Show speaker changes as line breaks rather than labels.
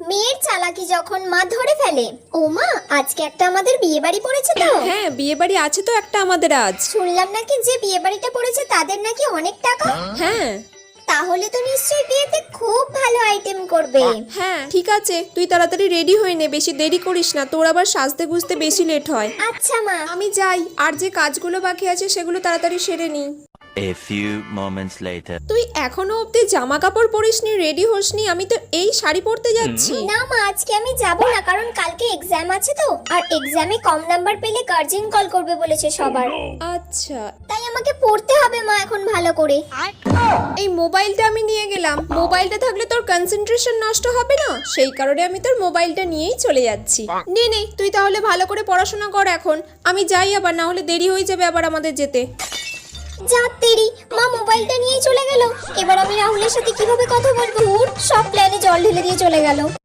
মেয়ের চালাকি যখন মা ধরে ফেলে। ও মা, আজকে একটা আমাদের বিয়ে বাড়ি পড়েছে তো?
হ্যাঁ, বিয়ে বাড়ি আছে তো একটা আমাদের আজ।
শুনলাম নাকি যে বিয়ে বাড়িটা পড়েছে তাদের নাকি অনেক টাকা।
হ্যাঁ
তাহলে তো নিশ্চয়ই বিয়েতে খুব ভালো আইটেম করবে।
হ্যাঁ, ঠিক আছে, তুই তাড়াতাড়ি রেডি হয়ে নে, বেশি দেরি করিস না, তোর আবার সাজতে গুজতে বেশি লেট হয়।
আচ্ছা মা।
আমি যাই, আর যে কাজগুলো বাকি আছে সেগুলো তাড়াতাড়ি সেরে নি।
A few moments later.
তুই এখনো অবধি জামা কাপড় পরিসনি, রেডি হসনি? আমি তো এই শাড়ি পরতে যাচ্ছি।
না মা, আজকে আমি যাব না, কারণ কালকে এক্সাম আছে তো, আর এক্সামে কম নাম্বার পেলে গার্জিয়ান কল করবে বলেছে সবার।
আচ্ছা,
তাই আমাকে পড়তে হবে মা এখন ভালো করে।
এই মোবাইলটা আমি নিয়ে গেলাম, মোবাইলটা থাকলে তোর কনসেন্ট্রেশন নষ্ট হবে না, সেই কারণে আমি তোর মোবাইলটা নিয়েই চলে যাচ্ছি। নে নে, তুই তাহলে ভালো করে পড়াশোনা কর এখন। আমি যাই, আবার না হলে দেরি হয়ে যাবে আবার আমাদের যেতে।
যা তেরি, মা মোবাইলটা নিয়ে চলে গেল। এবার আমি রাহুলের সাথে কিভাবে কথা বলবো? সব প্ল্যানে জল ঢেলে দিয়ে চলে গেল।